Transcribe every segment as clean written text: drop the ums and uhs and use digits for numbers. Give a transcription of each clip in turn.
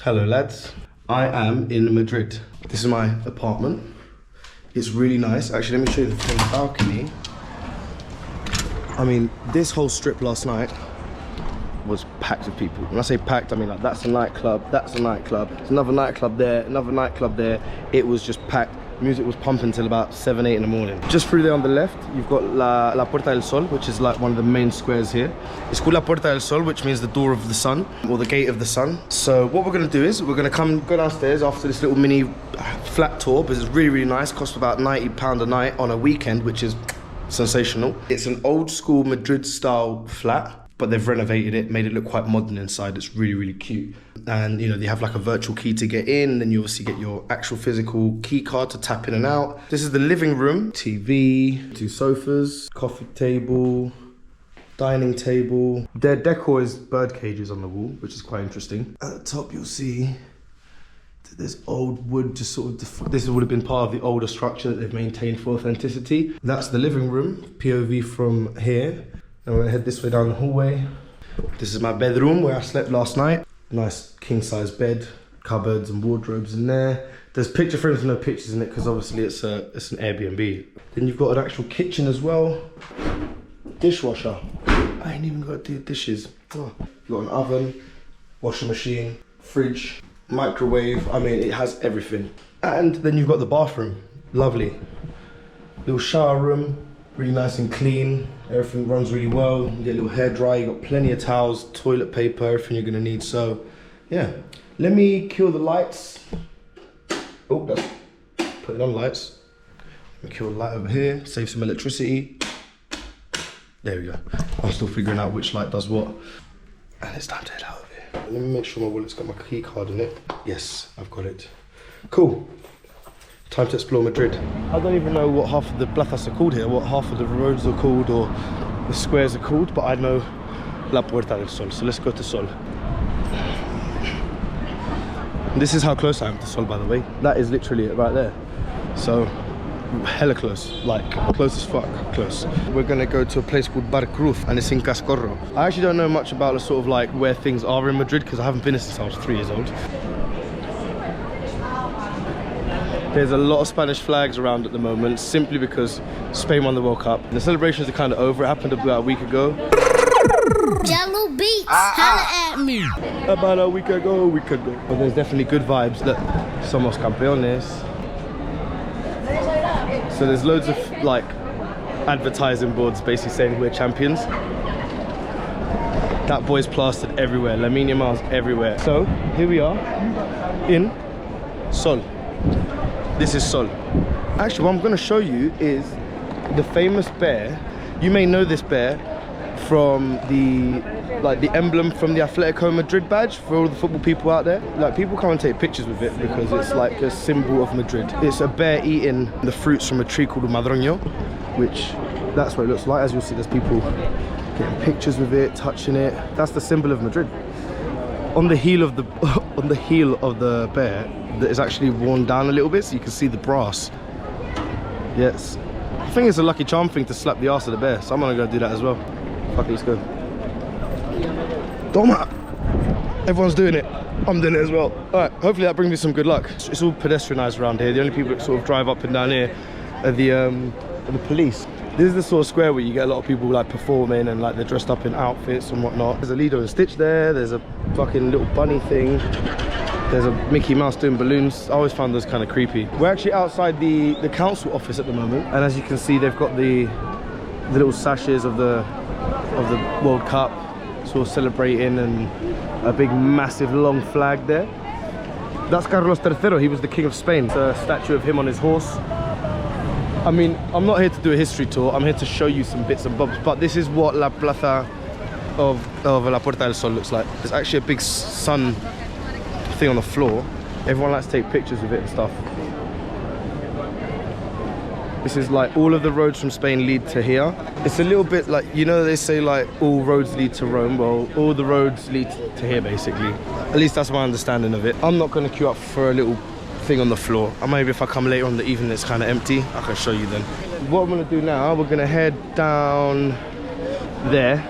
Hello lads, I am in Madrid. This is my apartment. It's really nice. Actually, let me show you from the balcony. I mean, this whole strip last night was packed with people. When I say packed, I mean like that's a nightclub, that's a nightclub, there's another nightclub there, another nightclub there. It was just packed. Music was pumping till about 7, 8 in the morning. Just through there on the left, you've got La Puerta del Sol, which is like one of the main squares here. It's called La Puerta del Sol, which means the door of the sun, or the gate of the sun. So what we're gonna do is, we're gonna go downstairs after this little mini flat tour, because it's really, really nice. Costs about £90 a night on a weekend, which is sensational. It's an old school Madrid style flat, but they've renovated it, made it look quite modern inside. It's really, really cute. And you know, they have like a virtual key to get in, and then you obviously get your actual physical key card to tap in and out. This is the living room. TV, 2 sofas, coffee table, dining table. Their decor is bird cages on the wall, which is quite interesting. At the top you'll see there's old wood, just sort of, this would have been part of the older structure that they've maintained for authenticity. That's the living room, POV from here. I'm gonna head this way down the hallway. This is my bedroom where I slept last night. Nice king-size bed, cupboards and wardrobes in there. There's picture frames with no pictures in it because obviously it's an Airbnb. Then you've got an actual kitchen as well. Dishwasher. I ain't even got to do dishes. Oh. You've got an oven, washing machine, fridge, microwave. I mean, it has everything. And then you've got the bathroom. Lovely. Little shower room. Really nice and clean. Everything runs really well. You get a little hairdryer, you got plenty of towels, toilet paper, everything you're gonna need. So, yeah. Let me kill the lights. Oh, that's putting on lights. Let me kill the light over here, save some electricity. There we go. I'm still figuring out which light does what. And it's time to head out of here. Let me make sure my wallet's got my key card in it. Yes, I've got it. Cool. Time to explore Madrid. I don't even know what half of the plazas are called here, what half of the roads are called or the squares are called, but I know La Puerta del Sol, so let's go to Sol. This is how close I am to Sol, by the way. That is literally it right there. So, hella close, like close as fuck, close. We're gonna go to a place called Bar Cruz, and it's in Cascorro. I actually don't know much about the sort of like where things are in Madrid, because I haven't been here since I was 3 years old. There's a lot of Spanish flags around at the moment, simply because Spain won the World Cup. The celebrations are kind of over. It happened about a week ago. Jello beats, holla at me. About a week ago. But there's definitely good vibes. Look, somos campeones. So there's loads of like advertising boards basically saying we're champions. That boy's plastered everywhere. Lamine Yamal's everywhere. So here we are in Sol. This is Sol. Actually, what I'm going to show you is the famous bear. You may know this bear from the emblem from the Atletico Madrid badge for all the football people out there. Like, people come and take pictures with it because it's like a symbol of Madrid. It's a bear eating the fruits from a tree called a madroño, which that's what it looks like. As you'll see, there's people getting pictures with it, touching it. That's the symbol of Madrid. On the heel of the bear, that is actually worn down a little bit, so you can see the brass. Yes, I think it's a lucky charm thing to slap the ass of the bear, so I'm gonna go do that as well. Fuck it, let's go. Toma! Everyone's doing it. I'm doing it as well. All right, hopefully that brings me some good luck. It's all pedestrianised around here. The only people that sort of drive up and down here are the police. This is the sort of square where you get a lot of people like performing and like they're dressed up in outfits and whatnot. There's a Lido and Stitch there. There's a fucking little bunny thing. There's a Mickey Mouse doing balloons. I always found those kind of creepy. We're actually outside the council office at the moment, and as you can see, they've got the little sashes of the World Cup, sort of celebrating, and a big, massive, long flag there. That's Carlos III. He was the King of Spain. It's a statue of him on his horse. I mean, I'm not here to do a history tour. I'm here to show you some bits and bobs. But this is what La Plaza of La Puerta del Sol looks like. There's actually a big sun thing on the floor. Everyone likes to take pictures with it and stuff. This is like all of the roads from Spain lead to here. It's a little bit like, you know, they say like all roads lead to Rome. Well, all the roads lead to here basically. At least that's my understanding of it. I'm not going to queue up for a little thing on the floor. And maybe if I come later on the evening it's kind of empty, I can show you then. What I'm going to do now, we're going to head down there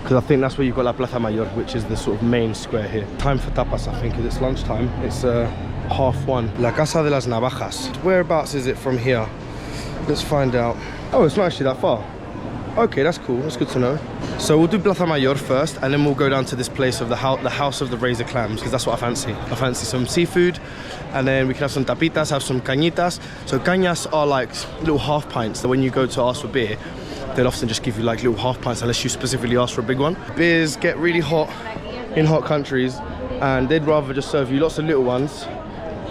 because I think that's where you've got La Plaza Mayor, which is the sort of main square here. Time for tapas, I think, because it's lunchtime. It's 1:30. La Casa de las Navajas. Whereabouts is it from here? Let's find out. Oh, it's not actually that far. Okay, that's cool. That's good to know. So we'll do Plaza Mayor first, and then we'll go down to this place of the house of the razor clams, because that's what I fancy. I fancy some seafood, and then we can have some tapitas, have some cañitas. So cañas are like little half pints that when you go to ask for beer, they'll often just give you like little half pints unless you specifically ask for a big one. Beers get really hot in hot countries, and they'd rather just serve you lots of little ones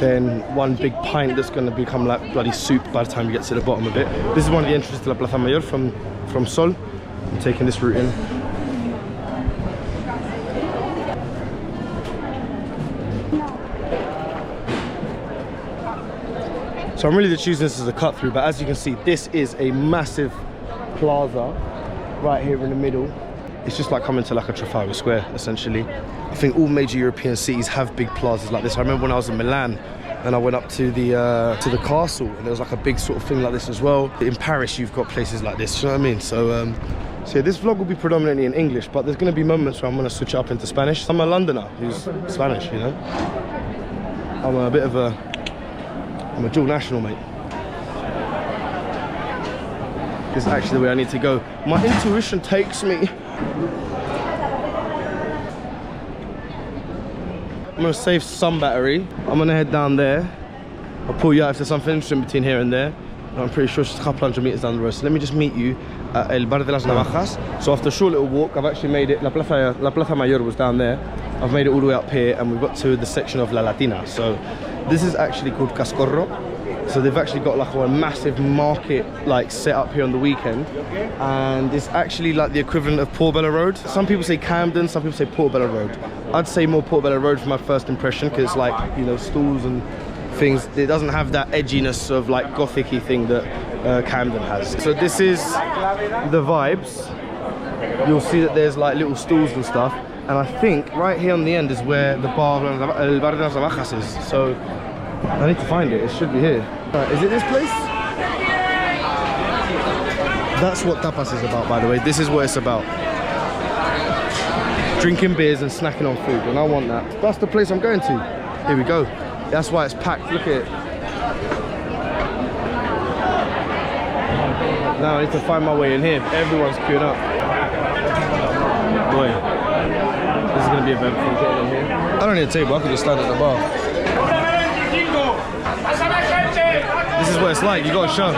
than one big pint that's going to become like bloody soup by the time you get to the bottom of it. This is one of the entrances to La Plaza Mayor from Sol. I'm taking this route in. So I'm really just using this as a cut through, but as you can see, this is a massive plaza right here in the middle. It's just like coming to like a Trafalgar Square, essentially. I think all major European cities have big plazas like this. I remember when I was in Milan and I went up to the castle, and there was like a big sort of thing like this as well. In Paris, you've got places like this, you know what I mean? So, so yeah, this vlog will be predominantly in English, but there's going to be moments where I'm going to switch it up into Spanish. I'm a Londoner who's Spanish, you know? I'm a bit of I'm a dual national, mate. This is actually the way I need to go. My intuition takes me. I'm gonna save some battery. I'm gonna head down there. I'll pull you out if there's something interesting between here and there. I'm pretty sure it's just a couple hundred meters down the road. So let me just meet you at El Bar de las Navajas. So after a short little walk, I've actually made it. La Plaza Mayor was down there. I've made it all the way up here, and we've got to the section of La Latina. So this is actually called Cascorro. So they've actually got like a massive market like set up here on the weekend, and it's actually like the equivalent of Portobello Road. Some people say Camden, some people say Portobello Road. I'd say more Portobello Road for my first impression, because it's like, you know, stalls and things. It doesn't have that edginess of like gothic-y thing that Camden has. So this is the vibes. You'll see that there's like little stalls and stuff, and I think right here on the end is where the Bar de las Navajas is. So I need to find it. It should be here. Is it this place? That's what tapas is about, by the way. This is what it's about. Drinking beers and snacking on food, and I want that. That's the place I'm going to. Here we go. That's why it's packed. Look at it. Now I need to find my way in here. Everyone's queuing up. Boy, this is going to be eventful getting in here. I don't need a table. I could just stand at the bar. This is what it's like, you got to shout.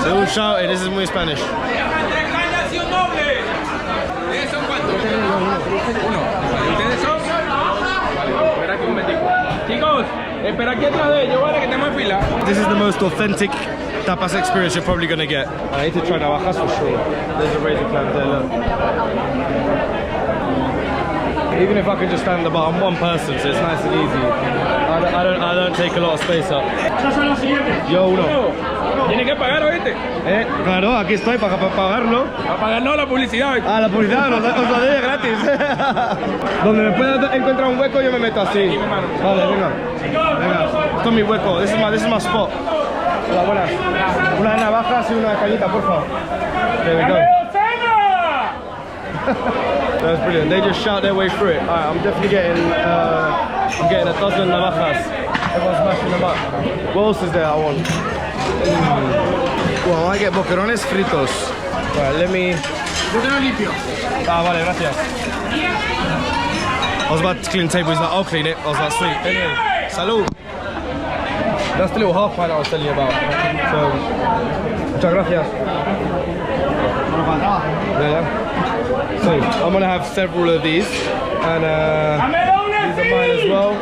So all shouting, this is muy Spanish. This is the most authentic tapas experience you're probably going to get. I need to try Navajas for sure. There's a razor clamp there, look. Even if I can just stand at the bar, I'm one person, so it's nice and easy. I don't take a lot of space up. Yo, uno. Tiene que pagar, ¿oíste? Claro, aquí estoy para pagarlo. Para pagar no, la publicidad. Ah, la publicidad, os la doy gratis. Donde me pueda encontrar un hueco, yo me meto así. Vale, venga. Venga, esto es mi hueco, this is my spot. Hola, buenas. Una de navajas y una de cañita, por favor. There we go. That was brilliant. They just shout their way through it. Alright, I'm definitely getting a dozen navajas. Everyone's smashing them up. What else is there I want? Well, I get boquerones fritos. Right, let me... Ah, vale, gracias. I was about to clean the table, he's like, I'll clean it. I was like, sweet. Anyway, salud. That's the little half pint I was telling you about. So, muchas gracias. Yeah. So, I'm gonna have several of these, and these are mine as well.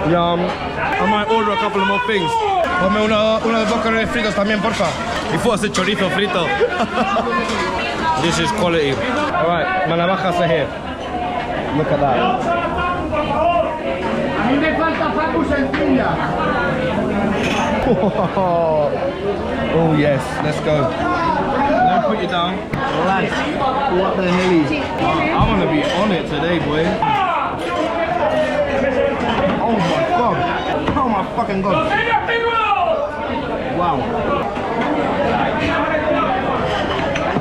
Yum. I might order a couple of more things. Ponme uno de boquerones fritos también, porfa. Y fue hacer chorizo frito. This is quality. Alright, my navajas are here. Look at that. A mí me falta facu sencilla. Oh yes, let's go. Let me put you down. Lads, what the hell? I'm gonna be on it today, boy. Oh my god. Oh my fucking god. Wow.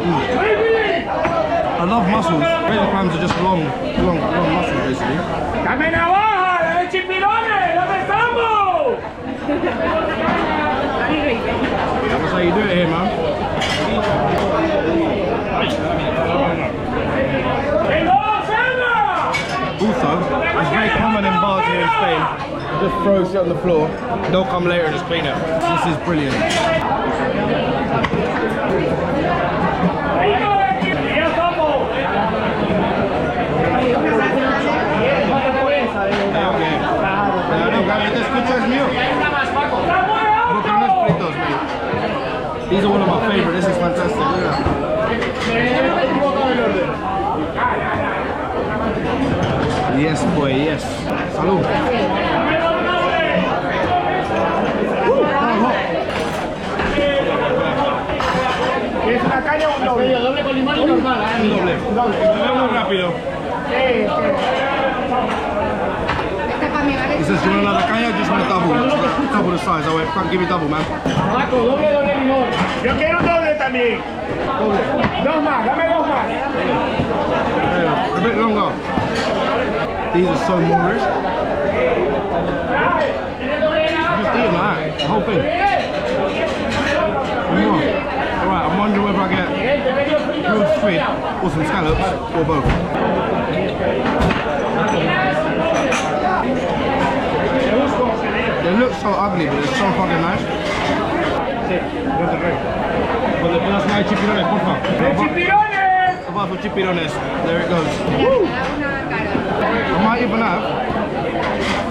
I love mussels. Razor clams are just long mussels basically. ¡Dame Navajas! ¡Dame chipirones! ¿Dónde estamos? That's how you do it here, man. Also, it's very common in bars here in Spain. Just throw shit on the floor. They'll come later and just clean it. This is brilliant. These are one of my favorite. This is fantastic. Look at that. Yes, boy, yes. Salud. ¿Quieres una caña o un doble? Doble con limón y normal. Un doble. Muy rápido. He says, do you want another caña or just want a double? Double the size. I went, can't give me double, man. Paco, doble limón. Yo quiero un doble también. Dos más, dame dos más. A bit longer. These are so Moorish. I'm just eating that, the whole thing. Alright, I'm wondering whether I get grilled squid or some scallops or both. They look so ugly, but they're so fucking nice. ¿Me das más chipirones, porfa? ¡Chipirones! Abajo chipirones. There it goes. Woo! I might even have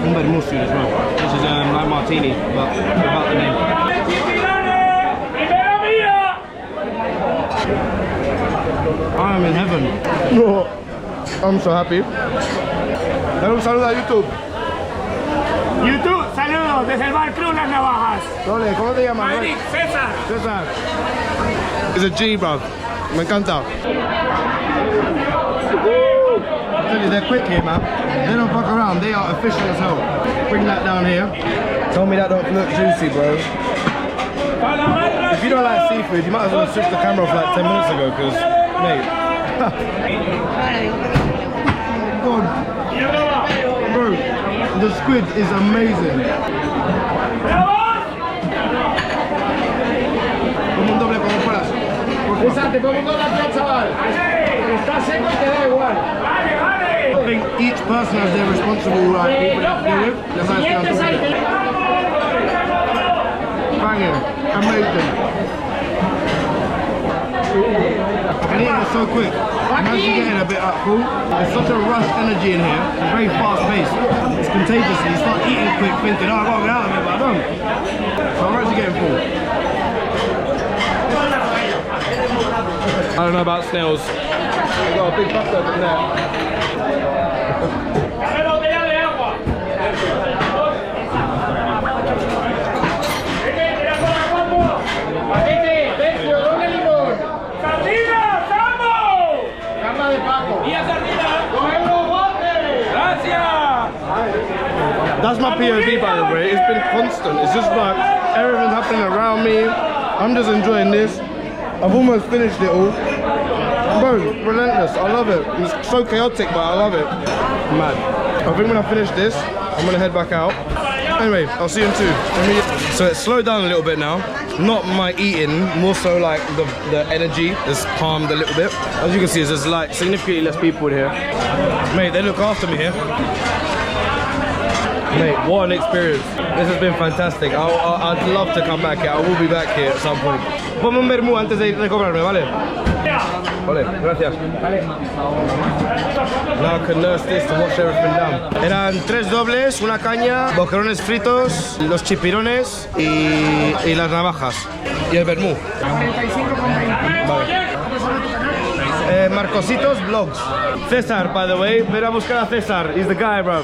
un Vermouth soon as well, which is like martini, but without the name. I am in heaven. I'm so happy. Dale un saludo a YouTube. YouTube, saludos desde el Bar Cruz, las Navajas. Dole, ¿cómo te llamas? Madrid, César. César. It's a G, bro. Me encanta. They're quick here, man. They don't fuck around. They are efficient as hell. Bring that down here. Tell me that don't look juicy, bro. If you don't like seafood, you might as well switch the camera off like 10 minutes ago, because, mate. God. Bro, the squid is amazing. Como un doble como fueras. César, te pongo un doble aquí, chaval. Está seco y te da igual. I think each person has their responsible people to deal with. That's how it's done. Banging, amazing. And it is so quick. Imagine getting a bit up full. There's such a rush energy in here. It's very fast paced. It's contagious. You start eating quick thinking, oh, I gotta get out of here, but I don't. So I'm actually getting full. I don't know about snails. I've got a big butter in there. That's my POV, by the way. It's been constant. It's just like everything happening around me. I'm just enjoying this. I've almost finished it all. Bro, relentless. I love it. It's so chaotic, but I love it. Mad. I think when I finish this, I'm gonna head back out. Anyway, I'll see you in 2. So it's slowed down a little bit now. Not my eating, more so like the energy has calmed a little bit. As you can see, there's like significantly less people in here. Mate, they look after me here. Mate, what an experience. This has been fantastic. I'd love to come back here. I will be back here at some point. Ponme un vermú antes de cobrarme, ¿vale? Vale, gracias. Now I can nurse this to wash everything down. Eran 3 dobles, una caña, boquerones fritos, los chipirones y las navajas. Y el vermú. Vale. Marcositos Vlogs. César, by the way. Ven a buscar a César. He's the guy, bro.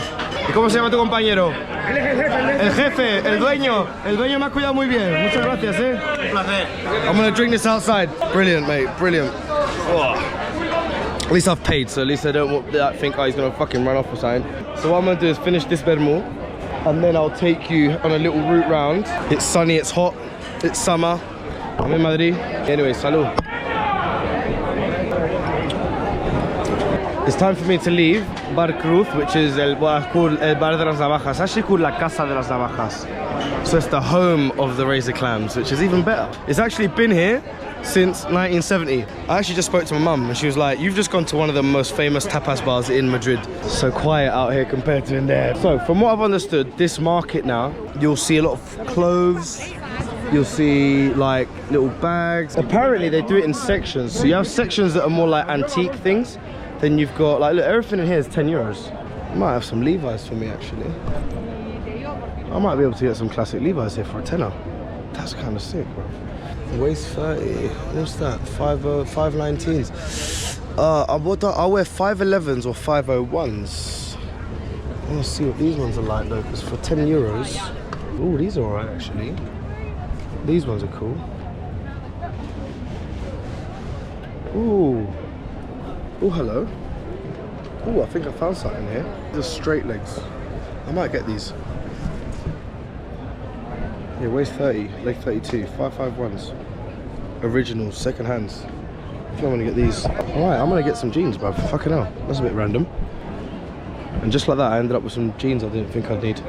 ¿Y cómo se llama tu compañero? El jefe, el dueño. El dueño me ha cuidado muy bien. Muchas gracias, Un placer. I'm gonna drink this outside. Brilliant, mate. Brilliant. Oh. At least I've paid, so at least I don't think he's gonna fucking run off or something. So what I'm gonna do is finish this Vermouth, and then I'll take you on a little route round. It's sunny, it's hot, it's summer. I'm in Madrid. Anyway, salud. It's time for me to leave Bar Cruz, which is what I call El Bar de las Navajas. It's actually called La Casa de las Navajas. So it's the home of the razor clams, which is even better. It's actually been here since 1970. I actually just spoke to my mum and she was like, you've just gone to one of the most famous tapas bars in Madrid. So quiet out here compared to in there. So from what I've understood, this market now, you'll see a lot of clothes, you'll see like little bags. Apparently they do it in sections. So you have sections that are more like antique things. Then you've got like, look, everything in here is 10 euros. I might have some Levi's for me actually. I might be able to get some classic Levi's here for a tenner. That's kind of sick, bro. Waist 30, what's that? 519s. I'll wear 511s or 501s. I want to see what these ones are like though, because for 10 euros. Oh, these are alright actually. These ones are cool. Ooh. Oh, hello. Oh, I think I found something here. These are straight legs. I might get these. Yeah, waist 30, leg 32, 551s. Originals, second hands. I think I'm gonna get these. Alright, I'm gonna get some jeans, bruv. Fucking hell, that's a bit random. And just like that, I ended up with some jeans I didn't think I'd need.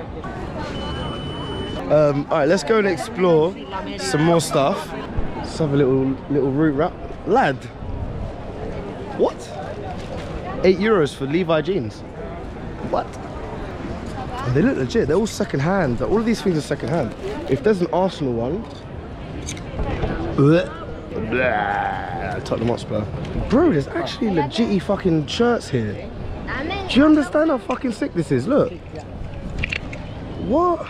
Alright, let's go and explore some more stuff. Let's have a little route wrap. Lad! What? 8 euros for Levi jeans. What? And they look legit, they're all second hand. All of these things are second hand. If there's an Arsenal one, Tottenham Hotspur. Bro, there's actually legit fucking shirts here. Do you understand how fucking sick this is? Look. What?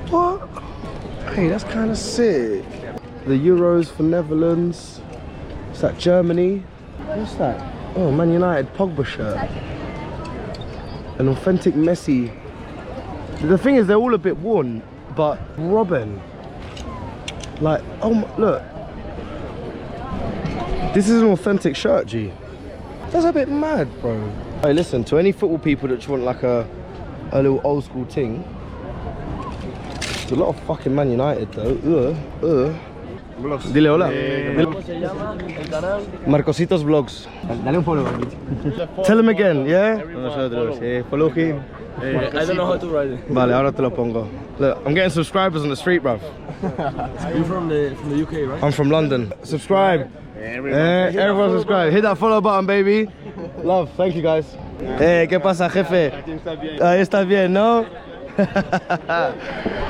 What? Hey, that's kind of sick. The Euros for Netherlands. Is that Germany? What's that? Oh, Man United Pogba shirt. An authentic Messi. The thing is, they're all a bit worn, but Robin. Like, oh, look. This is an authentic shirt, G. That's a bit mad, bro. Hey, listen, to any football people that just want like a little old school ting. There's a lot of fucking Man United though. Dile hola. Marcositos Vlogs. Dale un follow. Tell him again, yeah? Nosotros, follow him. I don't know how to write it. Vale, ahora te lo pongo. Look, I'm getting subscribers on the street, bruv. You're from the UK, right? I'm from London. Subscribe. Everyone subscribe. Hit that follow button, baby. Love, thank you guys. ¿Qué pasa, jefe? Ahí estás bien, ¿no?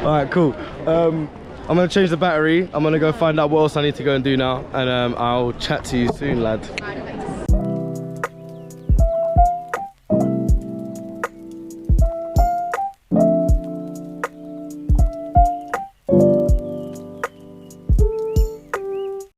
Alright, cool. I'm gonna change the battery. I'm gonna go find out what else I need to go and do now. And I'll chat to you soon, lad.